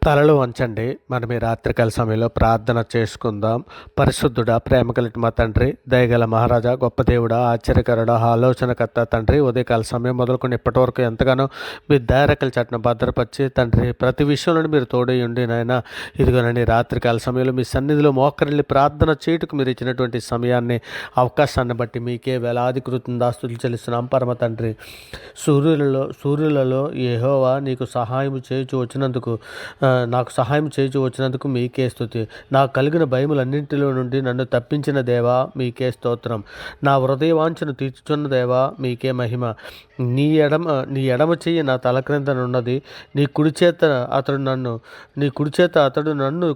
తలలు వంచండి. మనం ఈ రాత్రికాల సమయంలో ప్రార్థన చేసుకుందాం. పరిశుద్ధుడా, ప్రేమ కలిగిన మా తండ్రి, దయగల మహారాజా, గొప్ప దేవుడా, ఆశ్చర్యకరుడా, ఆలోచనకర్త తండ్రి, ఉదయకాల సమయం మొదలుకొని ఇప్పటి వరకు ఎంతగానో మీ దయరెక్కల చాటున భద్రపరిచి తండ్రి, ప్రతి విషయంలో మీరు తోడై ఉండి నాయన, ఇదిగోనండి రాత్రికాల సమయంలో మీ సన్నిధిలో మోకరిల్లి ప్రార్థన చేయుటకు మీరు ఇచ్చినటువంటి సమయాన్ని, అవకాశాన్ని బట్టి మీకే వేలాది కృతజ్ఞతాస్తుతులు చెల్లిస్తున్నాం పరమ తండ్రి. సూర్యులలో యెహోవా నీకు సహాయం చేయుచు వచ్చినందుకు నాకు సహాయం చేయుచు వచ్చినందుకు మీకే స్తుతి. నాకు కలిగిన భయములన్నింటిలో నుండి నన్ను తప్పించిన దేవా మీకే స్తోత్రం. నా హృదయవాంఛను తీర్చుచున్న దేవా మీకే మహిమ. నీ ఎడమ చెయ్యి నా తల క్రిందనున్నది. నీ కుడి చేత అతడు నన్ను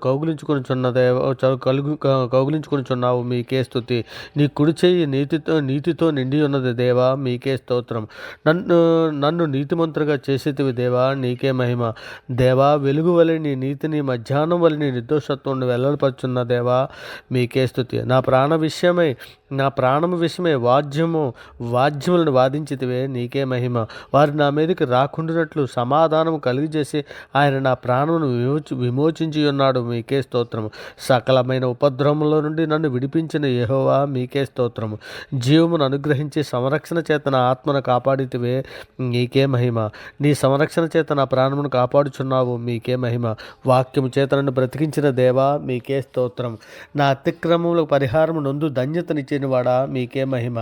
కౌగులించుకొనిచున్నావు మీకే స్తుతి. నీ కుడి చెయ్యి నీతితో నిండి ఉన్నది దేవా మీకే స్తోత్రం. నన్ను నీతిమంతులుగా చేసేటివి దేవా నీకే మహిమ. దేవా, వెలుగు వలె నీ నీతిని, మధ్యాహ్నం వలె నీ నిర్దోషత్వం వెల్లడిపరుచున్న దేవా మీకే స్తుతి. నా ప్రాణము విషయమై వాద్యములను వాదించితివే నీకే మహిమ. వారు నా మీదకి రాకుండానట్లు సమాధానము కలిగజేసి ఆయన నా ప్రాణమును విమోచించి ఉన్నాడు మీకే స్తోత్రము. సకలమైన ఉపద్రవముల నుండి నన్ను విడిపించిన యెహోవా మీకే స్తోత్రము. జీవమును అనుగ్రహించి సంరక్షణ చేత నా ఆత్మను కాపాడితివే నీకే మహిమ. నీ సంరక్షణ చేత నా ప్రాణమును కాపాడుచున్నావు మీకే మహిమ. వాక్యము చేత నన్ను బ్రతికించిన దేవా మీకే స్తోత్రం. నా అతిక్రమములకు పరిహారము నొందు ధన్యతనిచ్చిన వాడా మీకే మహిమ.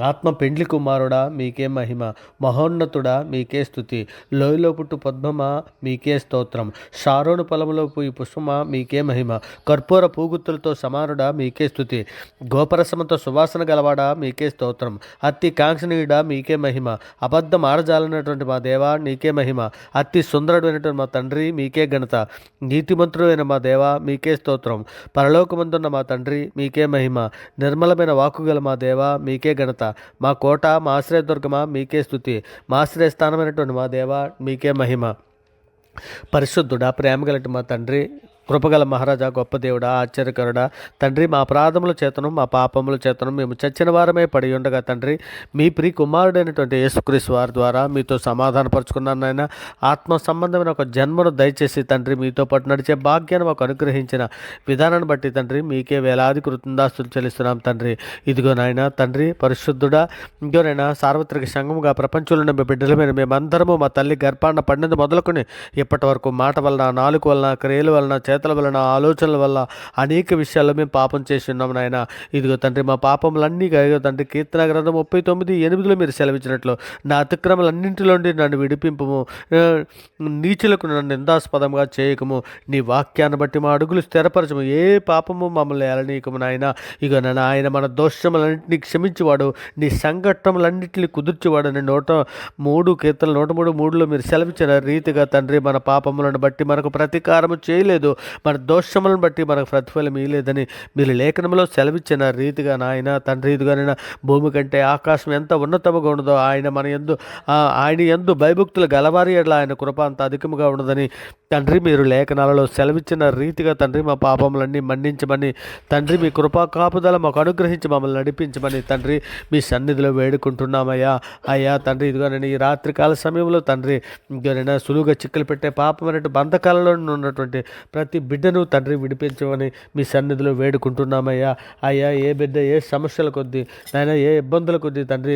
ఆత్మ పెండ్లి కుమారుడా మీకే మహిమ. మహోన్నతుడా మీకే స్తుతి. లోయలో పుట్టు పద్మమా మీకే స్తోత్రం. షారోను పొలములో పోయి పుష్పమా మీకే మహిమ. కర్పూర పూగుత్తులతో సమానుడా మీకే స్తుతి. గోపరసమంతో సువాసన గలవాడా మీకే స్తోత్రం. అతి కాంక్షణీయుడా మీకే మహిమ. అబద్ధం ఆడజాలనటువంటి మా దేవా నీకే మహిమ. అతి సుందరుడైనటువంటి మా తండ్రి మీకే ఘనత. నీతిమంతుడైన మా దేవా మీకే స్తోత్రం. పరలోకమందున్న మా తండ్రి మీకే మహిమ. నిర్మలమైన వాక్కుగల మా దేవా మీకే ఘనత. మా కోట, మా ఆశ్రయదుర్గమా మీకే స్తుతి. మా ఆశ్రయస్థానమైనటువంటి మా దేవా మీకే మహిమ. పరిశుద్ధుడా, ప్రేమగలటి మా తండ్రి, కృపగల మహారాజా, గొప్ప దేవుడా, ఆశ్చర్యకరుడా తండ్రి, మా అపరాధముల చేతను మా పాపముల చేతను మేము చచ్చిన వారమే పడి ఉండగా తండ్రి, మీ ప్రియ కుమారుడైనటువంటి యేసుక్రీస్తు వారి ద్వారా మీతో సమాధానపరుచుకున్నాను నాయన. ఆత్మ సంబంధమైన ఒక జన్మను దయచేసి తండ్రి, మీతో పాటు నడిచే భాగ్యాన్ని మాకు అనుగ్రహించిన విధానాన్ని బట్టి తండ్రి మీకే వేలాది కృతజ్ఞతాస్తుతులు చెల్లిస్తున్నాం తండ్రి. ఇదిగో నాయన తండ్రి, పరిశుద్ధుడా, ఇంకోనైనా సార్వత్రిక సంఘముగా ప్రపంచంలో ఉన్న బిడ్డల మీద మేమందరము మా తల్లి గర్భాన పడినది మొదలుకొని ఇప్పటి వరకు మాట వలన, నాలుక వలన, క్రియల వలన, చేతల వలన, ఆలోచనల వల్ల అనేక విషయాల్లో మేము పాపం చేసి ఉన్నాం నాయన. ఇదిగో తండ్రి, మా పాపములన్నీ తండ్రి, కీర్తన గ్రంథం 39:8 మీరు సెలవిచ్చినట్లు నా అతిక్రమలన్నింటిలోండి నన్ను విడిపింపము, నీచులకు నన్ను నిందాస్పదంగా చేయకము, నీ వాక్యాన్ని బట్టి మా అడుగులు స్థిరపరచము, ఏ పాపము మమ్మల్ని ఏలనీయకము నాయన. ఇక నన్ను ఆయన మన దోషములన్నింటినీ క్షమించేవాడు, నీ సంఘటనలన్నింటినీ కుదుర్చేవాడు. 103 కీర్తనలు 103:3 మీరు సెలవిచ్చిన రీతిగా తండ్రి, మన పాపములను బట్టి మనకు ప్రతీకారము చేయలేదు, మన దోషములను బట్టి మనకు ప్రతిఫలం ఇయ్యలేదని మీరు లేఖనంలో సెలవిచ్చిన రీతిగా నాయన తండ్రి, ఇదిగానైనా భూమి కంటే ఆకాశం ఎంత ఉన్నతముగా ఉండదో ఆయన యందు భయభక్తులు గలవారి ఎడల ఆయన కృప అంత అధికముగా ఉండదని తండ్రి మీరు లేఖనాలలో సెలవిచ్చిన రీతిగా తండ్రి, మా పాపములన్నీ మన్నించమని తండ్రి, మీ కృపా కాపుదల మాకు అనుగ్రహించి మమ్మల్ని నడిపించమని తండ్రి మీ సన్నిధిలో వేడుకుంటున్నామయ్యా. అయ్యా తండ్రి, ఇదిగోనైనా ఈ రాత్రికాల సమయంలో తండ్రి, ఇదిగోనైనా సులువుగా చిక్కులు పెట్టే పాపమైనటువంటి బంధకాలలో ఉన్నటువంటి ప్రతి బిడ్డను తండ్రి విడిపించమని మీ సన్నిధిలో వేడుకుంటున్నామయ్యా. అయ్యా, ఏ బిడ్డ ఏ సమస్యల కొద్దీ నాయన, ఏ ఇబ్బందుల కొద్దీ తండ్రి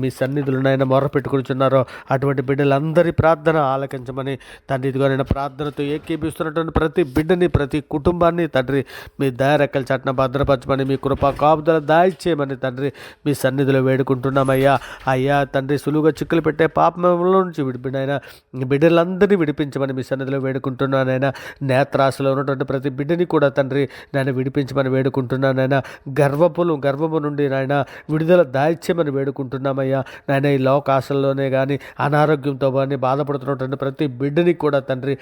మీ సన్నిధులు నాయన మొర్ర పెట్టుకుంటున్నారో అటువంటి బిడ్డలందరి ప్రార్థన ఆలకించమని తండ్రి, ఇదిగోనైనా ప్రార్థనతో ఏకీపిస్తున్నటువంటి ప్రతి బిడ్డని, ప్రతి కుటుంబాన్ని తండ్రి మీ దయరెక్కల చాటున భద్రపరచమని, మీ కృపా కాపుదల దాయిచ్చేయమని తండ్రి మీ సన్నిధిలో వేడుకుంటున్నామయ్యా. అయ్యా తండ్రి, సులువుగా చిక్కులు పెట్టే పాపంలో నుంచి విడిపినైనా బిడ్డలందరినీ విడిపించమని మీ సన్నిధిలో వేడుకుంటున్నానైనా. నేత్రాశలో ఉన్నటువంటి ప్రతి బిడ్డని కూడా తండ్రి నేను విడిపించమని వేడుకుంటున్నానైనా. గర్వము నుండి నాయన విడుదల దాయిచ్యమని వేడుకుంటున్నామయ్యా. నాయన, ఈ లోకాశల్లోనే కానీ అనారోగ్యంతో కానీ బాధపడుతున్నటువంటి ప్రతి బిడ్డని కూడా తండ్రి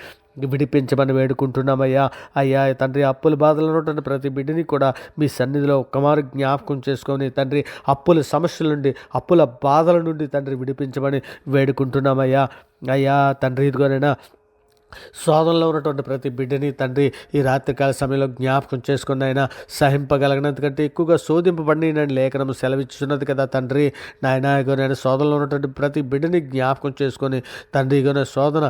విడిపించమని వేడుకుంటున్నామయ్యా. అయ్యా తండ్రి, అప్పుల బాధలు ఉన్నటువంటి ప్రతి బిడ్డని కూడా మీ సన్నిధిలో ఒక్కమారు జ్ఞాపకం చేసుకొని తండ్రి, అప్పుల సమస్యల నుండి, అప్పుల బాధల నుండి తండ్రి విడిపించమని వేడుకుంటున్నామయ్యా. అయ్యా తండ్రి, ఇదిగోనైనా శోధనలో ఉన్నటువంటి ప్రతి బిడ్డని తండ్రి ఈ రాత్రికాల సమయంలో జ్ఞాపకం చేసుకుని ఆయన సహింపగలిగినంతకంటే ఎక్కువగా శోధింపబడి నేను లేఖనం సెలవిచ్చున్నది కదా తండ్రి. నాయన ఇగో నేను శోధనలో ఉన్నటువంటి ప్రతి బిడ్డని జ్ఞాపకం చేసుకొని తండ్రి ఇగో శోధన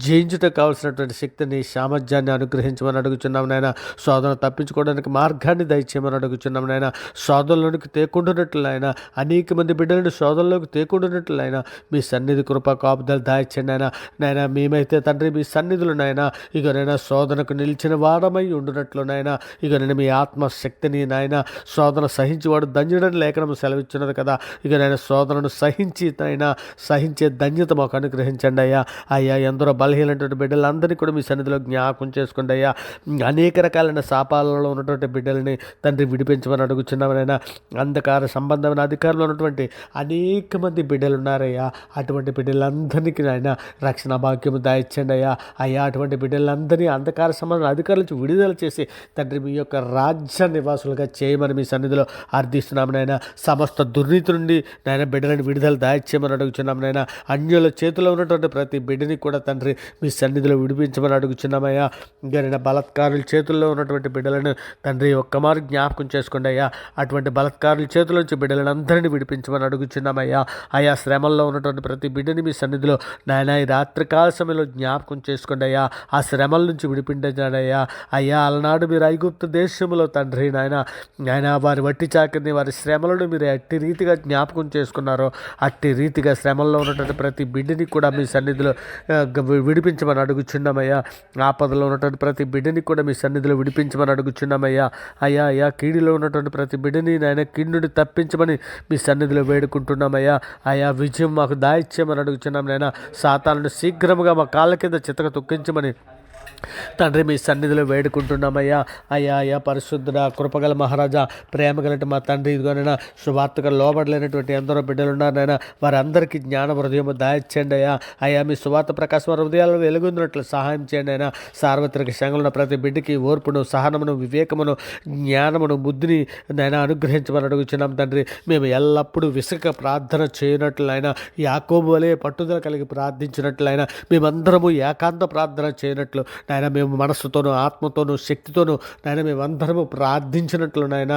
జయించుటకు కావాల్సినటువంటి శక్తిని సామర్థ్యాన్ని అనుగ్రహించమని అడుగుచున్నాం నాయన. శోధన తప్పించుకోవడానికి మార్గాన్ని దయచేయమని అడుగుచున్నాం నాయన. శోధనలోనికి తేకుండానట్లు ఆయన అనేక మంది బిడ్డలను శోధనలోకి తేకుండానట్లు ఆయన మీ సన్నిధి కృప కాపుదలు దాయిచ్చండి ఆయన. నాయన మేమైతే తండ్రి మీ సన్నిధులు నాయన ఇక నేను శోధనకు నిలిచిన వాడమై ఉండునట్లు నాయన ఇక నేను మీ ఆత్మశక్తిని నాయన శోధన సహించేవాడు ధన్యుడని లేఖనం సెలవిచ్చినది కదా. ఇక నేను శోధనను సహించి నాయన సహించే ధన్యత మాకు అనుగ్రహించండి అయ్యా. అయ్యా ఎందరో బలహీనటువంటి బిడ్డలందరినీ కూడా మీ సన్నిధిలో జ్ఞాపకం చేసుకోండి అయ్యా. అనేక రకాలైన శాపాలలో ఉన్నటువంటి బిడ్డలని తండ్రి విడిపించమని అడుగుచున్నామనైనా. అంధకార సంబంధమైన అధికారులు ఉన్నటువంటి అనేక మంది బిడ్డలు ఉన్నారయ్యా. అటువంటి బిడ్డలందరికీ నాయన రక్షణ భాగ్యము దాయిచ్చండి అయ్యా. అయ్యా అటువంటి బిడ్డలందరినీ అంధకార సంబంధ అధికారుల నుంచి విడుదల చేసి తండ్రి మీ యొక్క రాజ్య నివాసులుగా చేయమని మీ సన్నిధిలో అర్థిస్తున్నాము నాయన. సమస్త దుర్నీతి నుండి నాయన బిడ్డలను విడుదల దాయిచ్చేయమని అడుగుచున్నాము నాయన. అన్యుల చేతిలో ఉన్నటువంటి ప్రతి బిడ్డని కూడా తండ్రి మీ సన్నిధిలో విడిపించమని అడుగుచున్నామయ్యా. ఇంకా నేను బలత్కారుల చేతుల్లో ఉన్నటువంటి బిడ్డలను తండ్రి ఒక్కమారు జ్ఞాపకం చేసుకోండి అయ్యా. అటువంటి బలత్కారుల చేతుల నుంచి బిడ్డలను అందరినీ విడిపించమని అడుగుచున్నామయ్యా. అయా శ్రమల్లో ఉన్నటువంటి ప్రతి బిడ్డని మీ సన్నిధిలో నాయన ఈ రాత్రికాల సమయంలో జ్ఞాపకం చేసుకోండి అయ్యా. ఆ శ్రమల నుంచి విడిపించండియ్యా. అయ్యా అలనాడు మీరు ఐగుప్తు దేశంలో తండ్రి నాయన వారి వట్టి చాకరిని వారి శ్రమలను మీరు అట్టి రీతిగా జ్ఞాపకం చేసుకున్నారో అట్టి రీతిగా శ్రమల్లో ఉన్నటువంటి ప్రతి బిడ్డని కూడా మీ సన్నిధిలో విడిపించమని అడుగుచున్నామయ్యా. ఆపదలో ఉన్నటువంటి ప్రతి బిడ్డని కూడా మీ సన్నిధిలో విడిపించమని అడుగుచున్నామయ్యా. అయ్యా అయ్యా కీడిలో ఉన్నటువంటి ప్రతి బిడ్డని నాయన కీడుని తప్పించమని మీ సన్నిధిలో వేడుకుంటున్నామయ్యా. అయ్యా విజయం మాకు దాయిచ్చేయమని అడుగుచున్నాం నాయన. సాతాను శీఘ్రముగా మా కాళ్ళ కింద చితక తొక్కించమని తండ్రి మీ సన్నిధిలో వేడుకుంటున్నామయ్యా. అయ్యా అయ్యా పరిశుద్ధుడ కృపగల మహారాజా ప్రేమ గలటి మా తండ్రి ఇదిగోనైనా సువార్తగా లోబడలేనటువంటి ఎందరో బిడ్డలు ఉన్నారనైనా వారందరికీ జ్ఞాన హృదయము దాయిచ్చండి అయ్యా. అయ్యా మీ సువార్త ప్రకాశం హృదయాల్లో వెలుగొందినట్లు సహాయం చేయండి అయినా. సార్వత్రిక సంఘంలో ప్రతి బిడ్డకి ఓర్పును సహనమును వివేకమును జ్ఞానమును బుద్ధిని నైనా అనుగ్రహించమని అడుగుచున్నాం తండ్రి. మేము ఎల్లప్పుడూ విసుక ప్రార్థన చేయనట్లయినా యాకోబు వలె పట్టుదల కలిగి ప్రార్థించినట్లయినా మేమందరము ఏకాంత ప్రార్థన చేయనట్లు నాయన మేము మనస్సుతోనూ ఆత్మతోనూ శక్తితోనూ నాయన మేమందరము ప్రార్థించినట్లు నాయన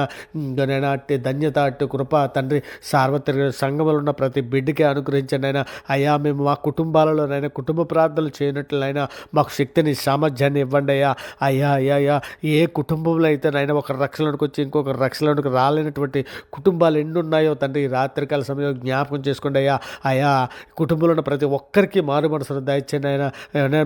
అట్టి ధన్యత అట్టి కృప తండ్రి సార్వత్రిక సంఘములు ఉన్న ప్రతి బిడ్డకి అనుగ్రహించండి అయినా. అయ్యా మేము మా కుటుంబాలలో నైనా కుటుంబ ప్రార్థనలు చేయనట్లయినా మాకు శక్తిని సామర్థ్యాన్ని ఇవ్వండి అయ్యా. అయ్యా అయ్యా అయ్యా ఏ కుటుంబంలో అయితే నాయన ఒకరి రక్షణలోకి వచ్చి ఇంకొకరి రక్షణలోకి రాలేనటువంటి కుటుంబాలు ఎన్ని ఉన్నాయో తండ్రి రాత్రికాల సమయంలో జ్ఞాపకం చేసుకోండి అయ్యా. అయ్యా కుటుంబంలో ఉన్న ప్రతి ఒక్కరికి మారు మనసును దయచేయండి అయినా.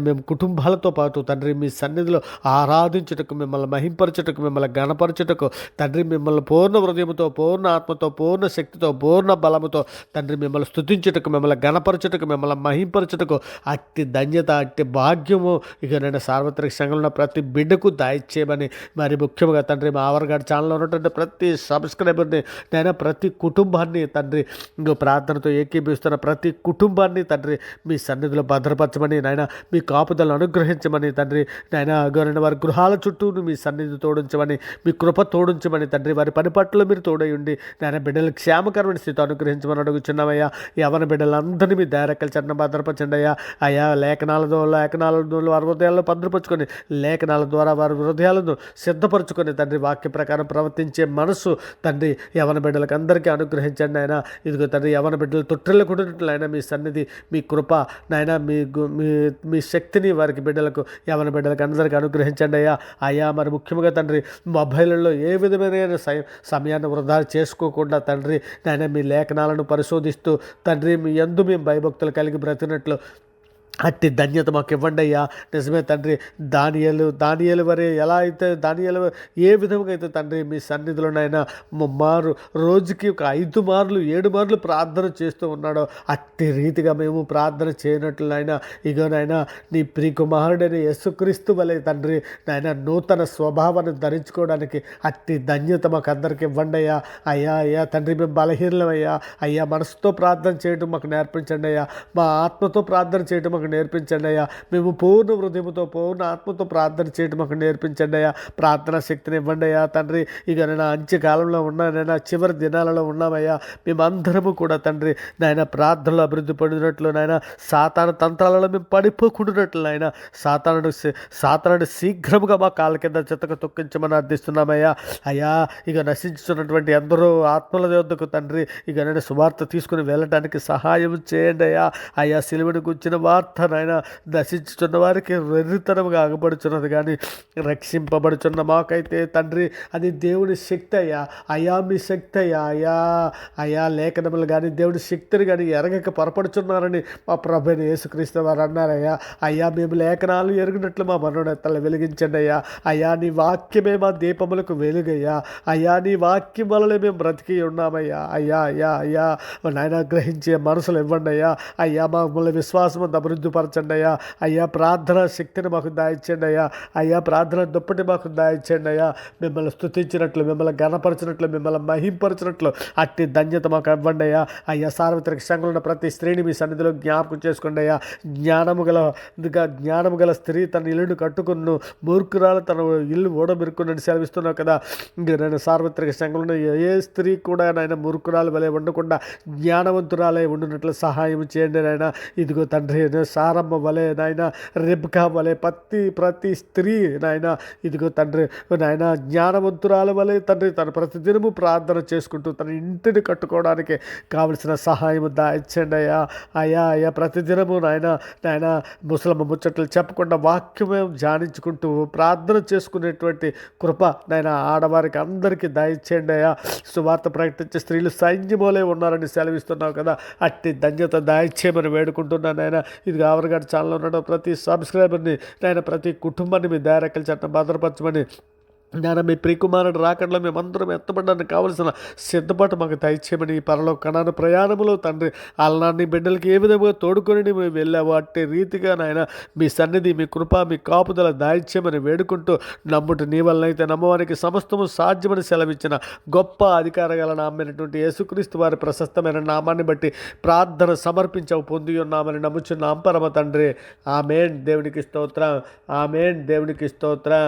మేము కుటుంబాలతో పాటు తండ్రి మీ సన్నిధిలో ఆరాధించుటకు మిమ్మల్ని మహింపరచుటకు మిమ్మల్ని గణపరచుటకు తండ్రి మిమ్మల్ని పూర్ణ హృదయంతో పూర్ణ ఆత్మతో పూర్ణ శక్తితో పూర్ణ బలముతో తండ్రి మిమ్మల్ని స్తుతించుటకు మిమ్మల్ని గణపరచుటకు మిమ్మల్ని మహింపరచుటకు అట్టి ధన్యత అట్టి భాగ్యము ఇక నేను సార్వత్రిక సంఘంలో ప్రతి బిడ్డకు దాయిచ్చేయమని మరి ముఖ్యంగా తండ్రి మా ఆవర్గాడ్ ఛానల్లో ఉన్నటువంటి ప్రతి సబ్స్క్రైబర్ని నేను ప్రతి కుటుంబాన్ని తండ్రి ఇంకో ప్రార్థనతో ఏకీభిస్తున్న ప్రతి కుటుంబాన్ని తండ్రి మీ సన్నిధిలో భద్రపరచమని నాయన మీ కాపుదలను అనుగ్రహించమని తండ్రి నాయన గౌరవ వారి గృహాల చుట్టూను మీ సన్నిధి తోడించమని మీ కృప తోడించమని తండ్రి వారి పని పట్ల మీరు తోడై ఉండి నాయన బిడ్డలకు క్షేమకరమైన స్థితి అనుగ్రహించమని అడుగుచున్నామయ్యా. యవన బిడ్డలందరినీ మీ దయరెక్కల చరణ భద్రపరచండి అయ్యా. అయ్యా లేఖనాల వారి హృదయాల్లో భద్రపరుచుకొని లేఖనాల ద్వారా వారి హృదయాలను సిద్ధపరచుకొని తండ్రి వాక్య ప్రకారం ప్రవర్తించే మనసు తండ్రి యవన బిడ్డలకు అందరికీ అనుగ్రహించండి ఆయన. ఇదిగో తండ్రి యవన బిడ్డలు తొట్టిల్లకుంటున్నట్లు అయినా మీ సన్నిధి మీ కృప నాయన మీ శక్తిని వారికి బిడ్డలకు యవన బిడ్డలకు అందరికీ అనుగ్రహించండి అయ్యా. అయ్యా మరి ముఖ్యంగా తండ్రి మొబైల్లో ఏ విధమైన సమయాన్ని వృధా చేసుకోకుండా తండ్రి నాయన మీ లేఖనాలను పరిశోధిస్తూ తండ్రి మీ యందు మేము భయభక్తులు కలిగి బ్రతినట్లు అట్టి ధన్యత మాకు ఇవ్వండి అయ్యా. నిజమే తండ్రి దానియేలు వరే ఎలా అయితే దానియేలు ఏ విధంగా అయితే తండ్రి మీ సన్నిధిలోనైనా రోజుకి ఒక 5 మార్లు 7 మార్లు ప్రార్థన చేస్తూ ఉన్నాడో అట్టి రీతిగా మేము ప్రార్థన చేయనట్లయినా ఇగోనైనా నీ ప్రియకుమారుడైన యేసుక్రీస్తు వలె తండ్రి నాయన నూతన స్వభావాన్ని ధరించుకోవడానికి అట్టి ధన్యత మాకు అందరికి ఇవ్వండి అయ్యా. అయ్యా అయ్యా తండ్రి మేము బలహీనమయ్యా. అయ్యా మనసుతో ప్రార్థన చేయడం మాకు నేర్పించండి అయ్యా. మా ఆత్మతో ప్రార్థన చేయడం మాకు నేర్పించండి అయ్యా. మేము పూర్ణ హృదయంతో పూర్ణ ఆత్మతో ప్రార్థన చేయడం మాకు నేర్పించండి అయ్యా. ప్రార్థనా శక్తిని ఇవ్వండి అయ్యా తండ్రి. ఇక నేను అంత్యకాలంలో ఉన్నానైనా, చివరి దినాలలో ఉన్నామయ్యా. మేమందరము కూడా తండ్రి నాయన ప్రార్థనలు అభివృద్ధి పడినట్లు నాయన, సాతాను తంత్రాలలో మేము పడిపోకుండానట్లు నాయన, సాతానుడు శీఘ్రముగా మా కాళ్ళ కింద చితక తొక్కించమని అర్థిస్తున్నామయ్యా. అయ్యా ఇక నశించుతున్నటువంటి ఎందరో ఆత్మల వద్దకు తండ్రి ఇక నేను సువార్త తీసుకుని వెళ్ళడానికి సహాయం చేయండి అయ్యా. అయ్యా సిలువను గుర్చిన వార్త నాయన నశించుతున్న వారికి వెర్రితనముగా అగబడుచున్నది, కానీ రక్షింపబడుచున్న మాకైతే తండ్రి అది దేవుని శక్తి అయ్యా. అయ్యా మీ శక్తి అయ్యా. అయ్యా అయ్యా లేఖనములు కానీ దేవుడి శక్తిని కానీ ఎరగక పొరపడుచున్నారని మా ప్రభువైన యేసుక్రీస్తు వారు అన్నారయ్యా. అయ్యా మేము లేఖనాలు ఎరిగినట్లు మా మనోనేతలు వెలిగించండి అయ్యా. అయ్యా నీ వాక్యమే మా దీపములకు వెలుగయ్యా. అయ్యా నీ వాక్యం వలనే మేము బ్రతికి ఉన్నామయ్యా. అయ్యా అయ్యా అయ్యా నాయన గ్రహించే మనసులు ఇవ్వండి అయ్యా. అయ్యా మమ్మల్ని విశ్వాసం అభివృద్ధి పరచండి అయ్యా. అయ్యా ప్రార్థన శక్తిని మాకు దాయిచ్చండి అయ్యా. అయ్యా ప్రార్థన దుప్పటి మాకు దాయిచ్చండి అయ్యా. మిమ్మల్ని స్తుతించినట్లు, మిమ్మల్ని ఘనపరచినట్లు, మిమ్మల్ని మహింపరచినట్లు అట్టి ధన్యత మాకు ఇవ్వండి అయ్యా. అయ్యా సార్వత్రిక సంఘంలో ఉన్న ప్రతి స్త్రీని మీ సన్నిధిలో జ్ఞాపకం చేసుకోండి అయ్యా. జ్ఞానము గల స్త్రీ తన ఇల్లును కట్టుకున్ను, మూర్ఖురాలు తన ఇల్లు ఓడబెరుకున్నని సెలవిస్తున్నావు కదా. నేను సార్వత్రిక సంఘంలో ఏ స్త్రీ కూడా నాయన మూర్ఖురాలు వలె ఉండకుండా జ్ఞానవంతురాలే ఉండినట్లు సహాయం చేయండి నాయన. ఇదిగో తండ్రి సారమ్మ వలె నాయన, రెబ్కా వలె ప్రతి స్త్రీ నాయన ఇదిగో తండ్రి నాయన జ్ఞానవంతురాల వలె తండ్రి తన ప్రతిదినము ప్రార్థన చేసుకుంటూ తన ఇంటిని కట్టుకోవడానికి కావలసిన సహాయం దాయిచ్చండి అయ్యా. అయ్యా అయ్యా ప్రతిదినము నాయన ముసలమ్మ ముచ్చట్లు చెప్పకుండా వాక్యమే ధ్యానించుకుంటూ ప్రార్థన చేసుకునేటువంటి కృప నాయన ఆడవారికి అందరికీ దయచేయండి అయ్యా. సువార్త ప్రకటించే స్త్రీలు సైన్యమోలే ఉన్నారని సెలవిస్తున్నావు కదా. అట్టి ధన్యత దయచేయమని వేడుకుంటున్నాను నాయన. ఇది ఆవరగాడి ఛానల్లో ఉన్న ప్రతి సబ్స్క్రైబర్ని నాయన, ప్రతి కుటుంబాన్ని మీ దయారెక్కల చట్టం భద్రపరచమని నాన్న, మీ ప్రియకుమారుడు రాకడలో మేమందరం ఎత్తబడడానికి కావలసిన సిద్ధపాటు మాకు దయచేయమని, ఈ పరలోక కణాను ప్రయాణంలో తండ్రి అల్లాన్ని బిడ్డలకి ఏ విధంగా తోడుకొని మేము వెళ్ళావు అట్టే రీతిగా నాయన మీ సన్నిధి, మీ కృప, మీ కాపుదల దాయిచ్యమని వేడుకుంటూ, నమ్ముట నీ వలనైతే నమ్మవానికి సమస్తము సాధ్యమని సెలవిచ్చిన గొప్ప అధికార గల నామైనటువంటి యేసుక్రీస్తు వారి ప్రశస్తమైన నామాన్ని బట్టి ప్రార్థన సమర్పించవు పొంది ఉన్నామని నమ్ముచున్నాం పరమ తండ్రి. ఆమేన్. దేవునికి స్తోత్రం. ఆమేన్. దేవునికి స్తోత్రం.